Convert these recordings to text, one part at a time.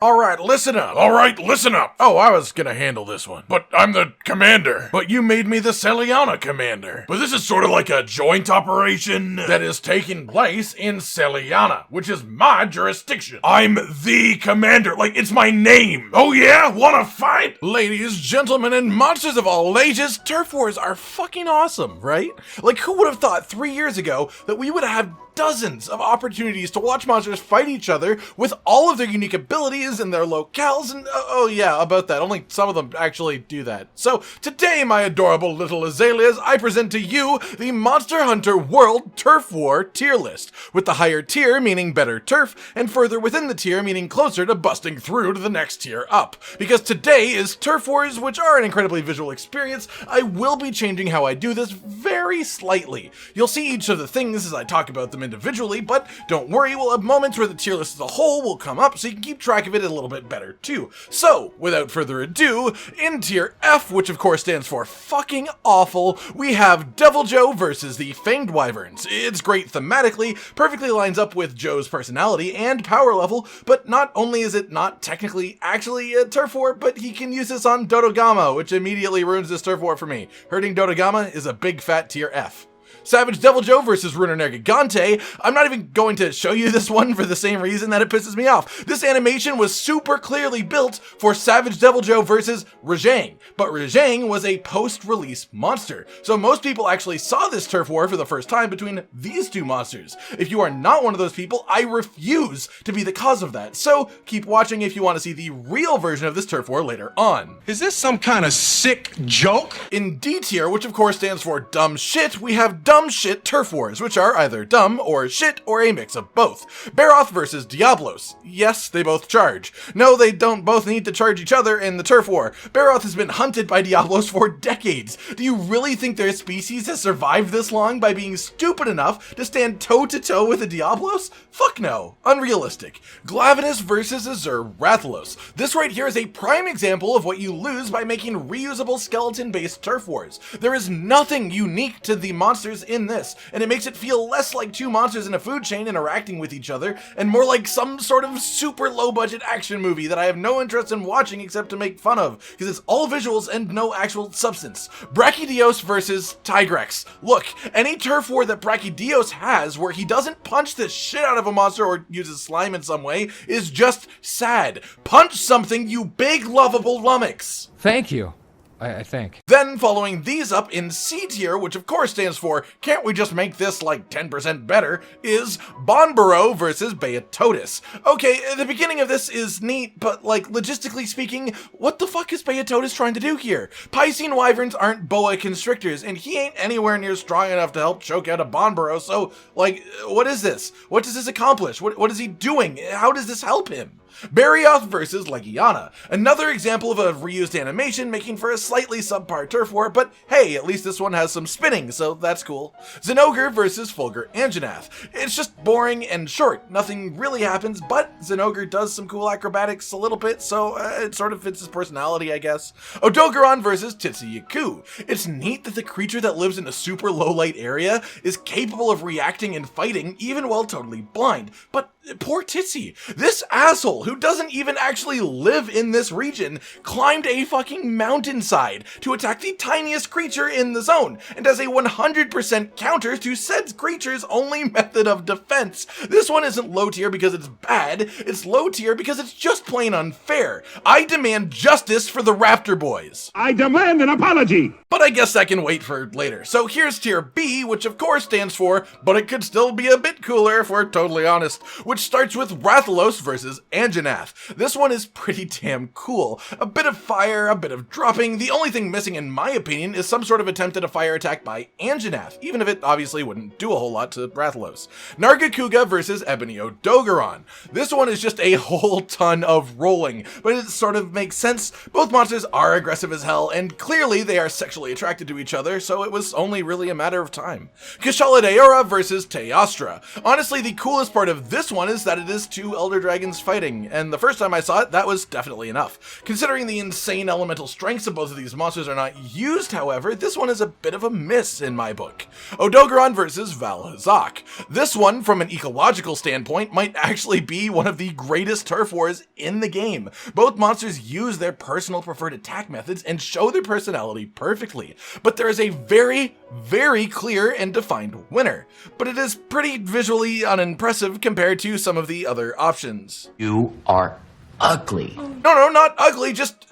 Alright, listen up. Alright, listen up. Oh, I was gonna handle this one. But I'm the commander. But you made me the Celiana commander. But this is sort of like a joint operation that is taking place in Celiana, which is my jurisdiction. I'm the commander. Like, it's my name. Oh yeah? Wanna fight? Ladies, gentlemen, and monsters of all ages, turf wars are fucking awesome, right? Like, who would have thought 3 years ago that we would have dozens of opportunities to watch monsters fight each other with all of their unique abilities and their locales, and oh yeah, about that, only some of them actually do that. So today, my adorable little azaleas, I present to you the Monster Hunter World Turf War tier list, with the higher tier meaning better turf, and further within the tier meaning closer to busting through to the next tier up. Because today is Turf Wars, which are an incredibly visual experience, I will be changing how I do this very slightly. You'll see each of the things as I talk about them individually, but don't worry, we'll have moments where the tier list as a whole will come up so you can keep track of it a little bit better too. So, without further ado, in tier F, which of course stands for fucking awful, we have Devil Joe versus the Fanged Wyverns. It's great thematically, perfectly lines up with Joe's personality and power level, but not only is it not technically actually a turf war, but he can use this on Dodogama, which immediately ruins this turf war for me. Hurting Dodogama is a big fat tier F. Savage Devil Joe versus Ruiner Nergigante. I'm not even going to show you this one for the same reason that it pisses me off. This animation was super clearly built for Savage Devil Joe versus Rajang, but Rajang was a post-release monster. So most people actually saw this turf war for the first time between these two monsters. If you are not one of those people, I refuse to be the cause of that. So keep watching if you want to see the real version of this turf war later on. Is this some kind of sick joke? In D tier, which of course stands for dumb shit, we have dumb shit turf wars, which are either dumb or shit or a mix of both. Baroth versus Diablos. Yes, they both charge. No, they don't both need to charge each other in the turf war. Baroth has been hunted by Diablos for decades. Do you really think their species has survived this long by being stupid enough to stand toe-to-toe with a Diablos? Fuck no. Unrealistic. Glavenus versus Azure Rathalos. This right here is a prime example of what you lose by making reusable skeleton-based turf wars. There is nothing unique to the monsters in this, and it makes it feel less like two monsters in a food chain interacting with each other, and more like some sort of super low-budget action movie that I have no interest in watching except to make fun of, because it's all visuals and no actual substance. Brachydios versus Tigrex. Look, any turf war that Brachydios has where he doesn't punch the shit out of a monster or uses slime in some way is just sad. Punch something, you big lovable lummox! Thank you. I think. Then following these up in C tier, which of course stands for can't we just make this like 10% better, is Bonboro versus Beatotus. Okay, the beginning of this is neat, but like logistically speaking, what the fuck is Beatotus trying to do here? Piscine wyverns aren't boa constrictors, and he ain't anywhere near strong enough to help choke out a Bonboro, so like, what is this? What does this accomplish? What is he doing? How does this help him? Barioth versus Legiana. Another example of a reused animation making for a slightly subpar turf war, but hey, at least this one has some spinning, so that's cool. Zinogre versus Fulgur Anjanath. It's just boring and short. Nothing really happens, but Zinogre does some cool acrobatics a little bit, so it sort of fits his personality, I guess. Odogaron versus Titsuyaku. It's neat that the creature that lives in a super low light area is capable of reacting and fighting even while totally blind, but poor Titsy. This asshole who doesn't even actually live in this region climbed a fucking mountainside to attack the tiniest creature in the zone and does a 100% counter to said creature's only method of defense. This one isn't low tier because it's bad, it's low tier because it's just plain unfair. I demand justice for the Raptor Boys. I demand an apology! But I guess that can wait for later. So here's tier B, which of course stands for, but it could still be a bit cooler if we're totally honest, which starts with Rathalos versus Anjanath. This one is pretty damn cool. A bit of fire, a bit of dropping. The only thing missing in my opinion is some sort of attempt at a fire attack by Anjanath, even if it obviously wouldn't do a whole lot to Rathalos. Nargacuga versus Ebony Odogaron. This one is just a whole ton of rolling, but it sort of makes sense. Both monsters are aggressive as hell, and clearly they are sexually attracted to each other, so it was only really a matter of time. Kushala Daora versus Teostra. Honestly, the coolest part of this one one is that it is 2 Elder Dragons fighting, and the first time I saw it, that was definitely enough. Considering the insane elemental strengths of both of these monsters are not used, however, this one is a bit of a miss in my book. Odogaron versus Valhazak. This one, from an ecological standpoint, might actually be one of the greatest turf wars in the game. Both monsters use their personal preferred attack methods and show their personality perfectly, but there is a very, very clear and defined winner. But it is pretty visually unimpressive compared to some of the other options. You are ugly. No, not ugly, just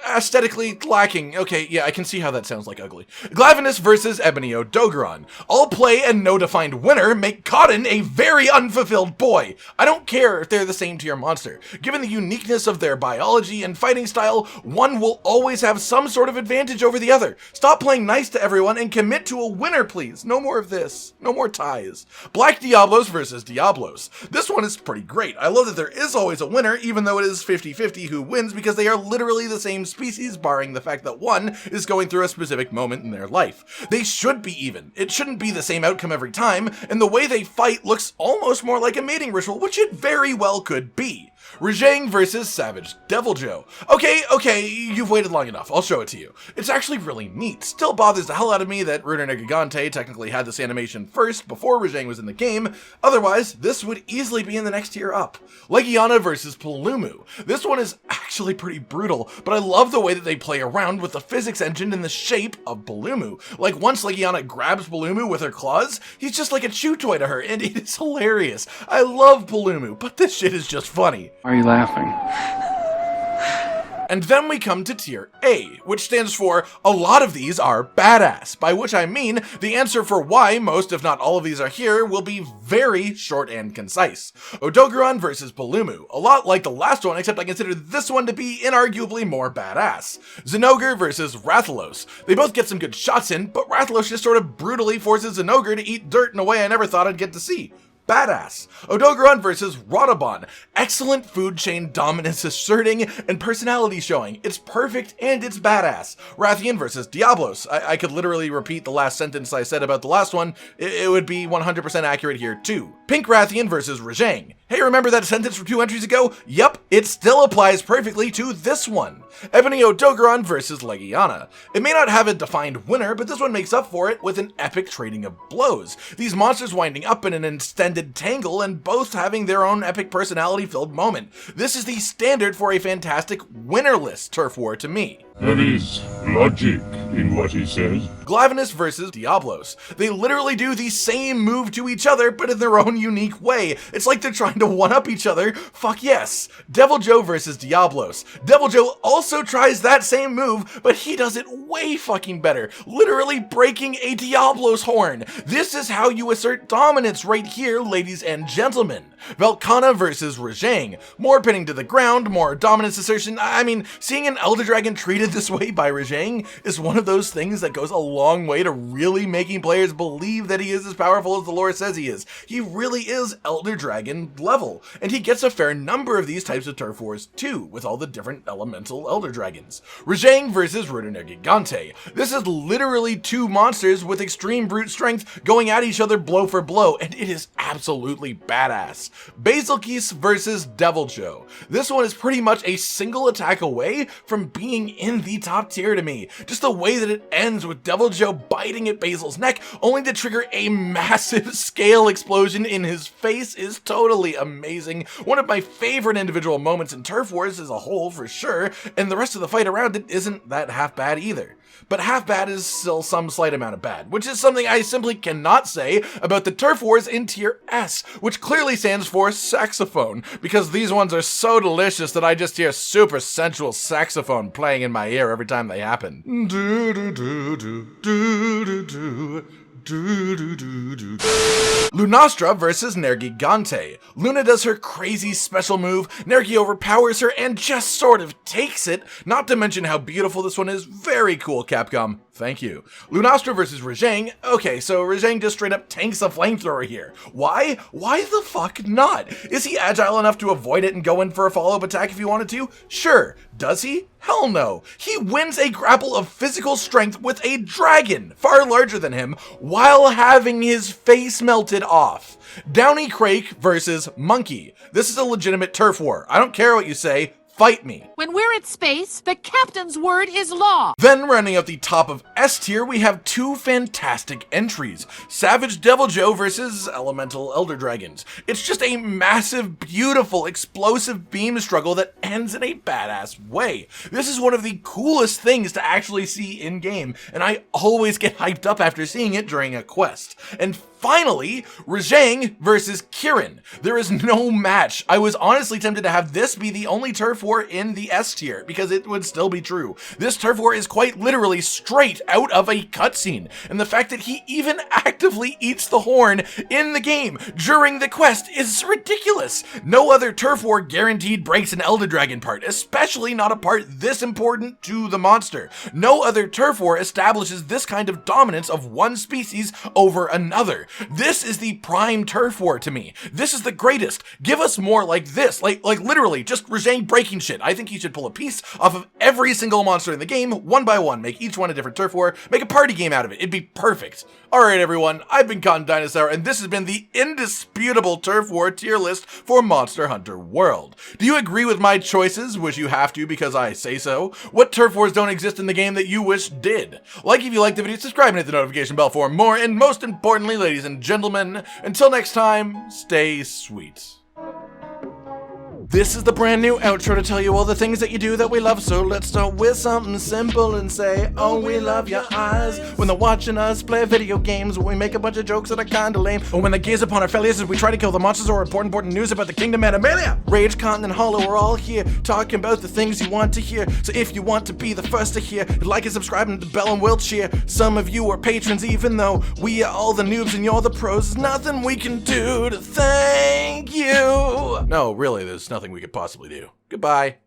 aesthetically lacking. Okay, yeah, I can see how that sounds like ugly. Glavenus versus Ebony Odogaron. All play and no defined winner make Cotton a very unfulfilled boy. I don't care if they're the same tier monster. Given the uniqueness of their biology and fighting style, one will always have some sort of advantage over the other. Stop playing nice to everyone and commit to a winner, please. No more of this. No more ties. Black Diablos versus Diablos. This one is pretty great. I love that there is always a winner, even though it is 50-50 who wins, because they are literally the same species, barring the fact that one is going through a specific moment in their life. They should be even. It shouldn't be the same outcome every time, and the way they fight looks almost more like a mating ritual, which it very well could be. RageGaming versus Savage Deviljho. Okay, you've waited long enough. I'll show it to you. It's actually really neat. Still bothers the hell out of me that Ruder Gigante technically had this animation first before RageGaming was in the game. Otherwise, this would easily be in the next tier up. Legiana versus Palumu. This one is actually pretty brutal, but I love the way that they play around with the physics engine and the shape of Palumu. Like, once Legiana grabs Palumu with her claws, he's just like a chew toy to her, and it is hilarious. I love Palumu, but this shit is just funny. Why are you laughing? And then we come to tier A, which stands for a lot of these are badass, by which I mean the answer for why most, if not all of these are here, will be very short and concise. Odogaron versus Palumu, a lot like the last one, except I consider this one to be inarguably more badass. Zinogre versus Rathalos. They both get some good shots in, but Rathalos just sort of brutally forces Zinogre to eat dirt in a way I never thought I'd get to see. Badass. Odogaron versus Rodobon. Excellent food chain dominance asserting and personality showing. It's perfect and it's badass. Rathian versus Diablos. I could literally repeat the last sentence I said about the last one. It would be 100% accurate here too. Pink Rathian versus RageGaming. Hey, remember that sentence from 2 entries ago? Yep, it still applies perfectly to this one. Ebony Odogaron versus Legiana. It may not have a defined winner, but this one makes up for it with an epic trading of blows. These monsters winding up in an extended tangle and both having their own epic personality-filled moment. This is the standard for a fantastic winnerless turf war to me. There is logic in what he says. Glavenus versus Diablos. They literally do the same move to each other, but in their own unique way. It's like they're trying to one-up each other. Fuck yes. Deviljho versus Diablos. Deviljho also tries that same move, but he does it way fucking better. Literally breaking a Diablos horn. This is how you assert dominance right here, ladies and gentlemen. Velkhana versus RageGaming. More pinning to the ground, more dominance assertion. I mean, seeing an Elder Dragon treated this way by RageGaming is one of those things that goes a long way to really making players believe that he is as powerful as the lore says he is. He really is Elder Dragon level, and he gets a fair number of these types of turf wars too, with all the different elemental Elder Dragons. RageGaming versus Ruder Gigante. This is literally 2 monsters with extreme brute strength going at each other blow for blow, and it is absolutely badass. Basilgeuse versus Deviljho. This one is pretty much a single attack away from being in the top tier to me. Just the way that it ends with Deviljho biting at Basil's neck only to trigger a massive scale explosion in his face is totally amazing. One of my favorite individual moments in turf wars as a whole for sure, and the rest of the fight around it isn't that half bad either. But half bad is still some slight amount of bad, which is something I simply cannot say about the turf wars in tier S, which clearly stands for saxophone, because these ones are so delicious that I just hear super sensual saxophone playing in my ear every time they happen. Lunastra versus Nergigante. Luna does her crazy special move, Nergi overpowers her and just sort of takes it, not to mention how beautiful this one is. Very cool, Capcom. Thank you. Lunastra versus RageGang. Okay, so RageGang just straight up tanks a flamethrower here. Why? Why the fuck not? Is he agile enough to avoid it and go in for a follow-up attack if he wanted to? Sure. Does he? Hell no. He wins a grapple of physical strength with a dragon far larger than him while having his face melted off. Downy Crake versus Monkey. This is a legitimate turf war. I don't care what you say. Fight me. When we're at space, the captain's word is law. Then rounding out the top of S tier, we have two fantastic entries. Savage Devil Joe versus Elemental Elder Dragons. It's just a massive, beautiful, explosive beam struggle that ends in a badass way. This is one of the coolest things to actually see in game, and I always get hyped up after seeing it during a quest. And finally, RageGang versus Kirin. There is no match. I was honestly tempted to have this be the only turf war in the S tier, because it would still be true. This turf war is quite literally straight out of a cutscene, and the fact that he even actively eats the horn in the game during the quest is ridiculous. No other turf war guaranteed breaks an Elder Dragon part, especially not a part this important to the monster. No other turf war establishes this kind of dominance of one species over another. This is the prime turf war to me. This is the greatest. Give us more like this, like literally just RageGang breaking shit. I think he should pull a piece off of every single monster in the game, one by one, make each one a different turf war, make a party game out of it. It'd be perfect. Alright everyone, I've been Cotton Dinosaur, and this has been the indisputable turf war tier list for Monster Hunter World. Do you agree with my choices? Wish you have to because I say so? What turf wars don't exist in the game that you wish did? Like if you liked the video, subscribe and hit the notification bell for more, and most importantly, ladies and gentlemen, until next time, stay sweet. This is the brand new outro to tell you all the things that you do that we love, so let's start with something simple and say, oh, we love your eyes. When they're watching us play video games, we make a bunch of jokes that are kinda lame, or when they gaze upon our failures as we try to kill the monsters or important news about the kingdom Animalia. Rage, Content, and Hollow are all here, talking about the things you want to hear, so if you want to be the first to hear, like and subscribe and the bell and we'll cheer. Some of you are patrons even though we are all the noobs and you're the pros. There's nothing we can do to thank you. No, really, there's nothing we could possibly do. Goodbye.